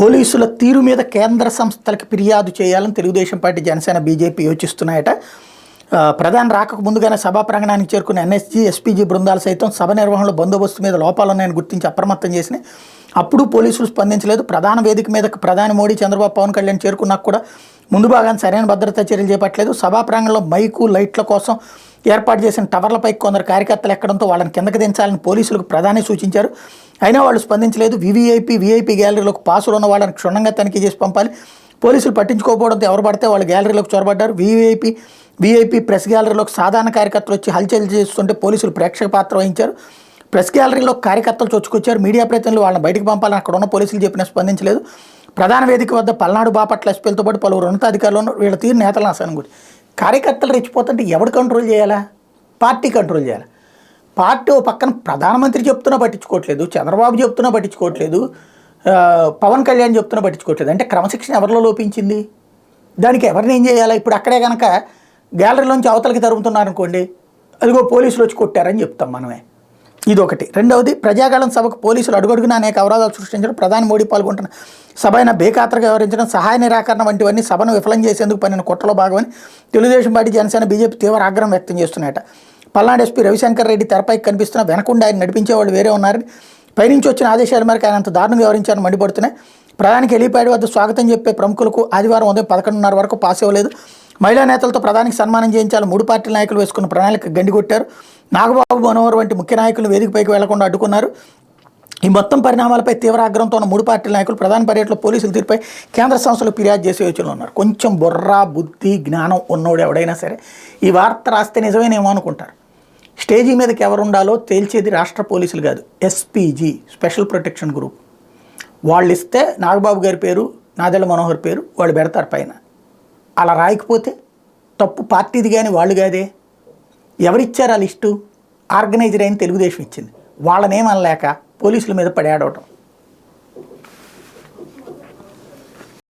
పోలీసుల తీరు మీద కేంద్ర సంస్థలకు ఫిర్యాదు చేయాలని తెలుగుదేశం పార్టీ, జనసేన, బీజేపీ యోచిస్తున్నాయట. ప్రధాని రాకకు ముందుగానే సభా ప్రాంగణానికి చేరుకున్న ఎన్ఎస్జీ, ఎస్పీజీ బృందాలు సైతం సభ నిర్వహణలో బందోబస్తు మీద లోపాలున్నాయని గుర్తించి అప్రమత్తం చేసినాయి. అప్పుడు పోలీసులు స్పందించలేదు. ప్రధాన వేదిక మీదకు ప్రధాని మోడీ, చంద్రబాబు, పవన్ కళ్యాణ్ చేరుకున్నాక కూడా ముందు భాగాన్ని సరైన భద్రతా చర్యలు చేపట్టలేదు. సభా ప్రాంగణంలో మైకు, లైట్ల కోసం ఏర్పాటు చేసిన టవర్లపై కొందరు కార్యకర్తలు ఎక్కడంతో వాళ్ళని కిందకి దించాలని పోలీసులకు ప్రధాని సూచించారు. అయినా వాళ్ళు స్పందించలేదు. వీఐపీ గ్యాలరీలోకి పాసులు ఉన్న వాళ్ళని క్షుణ్ణంగా తనిఖీ చేసి పంపాలి. పోలీసులు పట్టించుకోకపోవడంతో ఎవరు పడితే వాళ్ళు గ్యాలరీలోకి చొరబడ్డారు. వీఐపీ ప్రెస్ గ్యాలరీలోకి సాధారణ కార్యకర్తలు వచ్చి హల్చల్ చేస్తుంటే పోలీసులు ప్రేక్షక పాత్ర వహించారు. ప్రెస్ గ్యాలరీలో కార్యకర్తలు చొచ్చుకొచ్చారు. మీడియా ప్రతినిధులు వాళ్ళని బయటకు పంపాలని అక్కడ ఉన్న పోలీసులు చెప్పినా స్పందించలేదు. ప్రధాన వేదిక వద్ద పల్నాడు, బాపట్ల ఎస్పీలతో పాటు పలువురు ఉన్నతాధికారులను వీళ్ళ తీరు నేతల నాశనం గురించి. కార్యకర్తలు రెచ్చిపోతుంటే ఎవడు కంట్రోల్ చేయాలా? పార్టీ కంట్రోల్ చేయాలి. పార్టీ ఓ పక్కన ప్రధానమంత్రి చెప్తున్నా పట్టించుకోవట్లేదు, చంద్రబాబు చెప్తున్నా పట్టించుకోవట్లేదు, పవన్ కళ్యాణ్ చెప్తున్నా పట్టించుకోవట్లేదు. అంటే క్రమశిక్షణ ఎవరిలో లోపించింది? దానికి ఎవరిని ఏం చేయాలా? ఇప్పుడు అక్కడే కనుక గ్యాలరీలోంచి అవతలకి తరుగుతున్నారనుకోండి, అదిగో పోలీసులు వచ్చి కొట్టారని చెప్తాం మనమే. ఇదొకటి. రెండవది, ప్రజాగళం సభకు పోలీసులు అడుగడుగునా అనేక అవరోధాలు సృష్టించడం, ప్రధాని మోడీ పాల్గొంటున్న సభ అయినా బేఖాతరుగా వ్యవహరించడం, సహాయ నిరాకరణ వంటివన్నీ సభను విఫలం చేసేందుకు పనిన కుట్రలో భాగమని తెలుగుదేశం పార్టీ, జనసేన, బీజేపీ తీవ్ర ఆగ్రహం వ్యక్తం చేస్తున్నాయట. పల్నాడు ఎస్పీ రవిశంకర్ రెడ్డి తెరపైకి కనిపిస్తున్న వెనకుండా ఆయన నడిపించేవాళ్ళు వేరే ఉన్నారని, పైనుంచి వచ్చిన ఆదేశాల మేరకు ఆయన అంత దారుణంగా వ్యవహరించారని మండిపడుతున్నాయి. ప్రధానికి హెలీప్యాడ్ వద్ద స్వాగతం చెప్పే ప్రముఖులకు ఆదివారం ఉదయం 11:30 వరకు పాస్ ఇవ్వలేదు. మహిళా నేతలతో ప్రధానికి సన్మానం చేయించాలి 3 పార్టీల నాయకులు వేసుకున్న ప్రణాళిక గండికొట్టారు. నాగబాబు మనోహర్ వంటి ముఖ్య నాయకులు వేదికపైకి వెళ్లకుండా అడ్డుకున్నారు. ఈ మొత్తం పరిణామాలపై తీవ్ర ఆగ్రహంతో ఉన్న 3 పార్టీల నాయకులు ప్రధాన పర్యటనలో పోలీసుల తీరుపై కేంద్ర సంస్థలకు ఫిర్యాదు చేసే యోచనలో ఉన్నారు. కొంచెం బుర్ర, బుద్ధి, జ్ఞానం ఉన్నోడు ఎవడైనా సరే ఈ వార్త రాస్తే నిజమేనేమో అనుకుంటారు. స్టేజీ మీదకి ఎవరు ఉండాలో తేల్చేది రాష్ట్ర పోలీసులు కాదు, ఎస్పీజీ, స్పెషల్ ప్రొటెక్షన్ గ్రూప్. వాళ్ళు ఇస్తే నాగబాబు గారి పేరు, నాదెళ్ల మనోహర్ పేరు వాళ్ళు పెడతారు పైన. అలా రాయకపోతే తప్పు పార్టీది కానీ వాళ్ళు కాదే. ఎవరిచ్చారు ఆ లిస్టు? ఆర్గనైజర్ అయిన తెలుగుదేశం ఇచ్చింది. వాళ్ళనేమనలేక పోలీసుల మీద పడి ఆడవటం.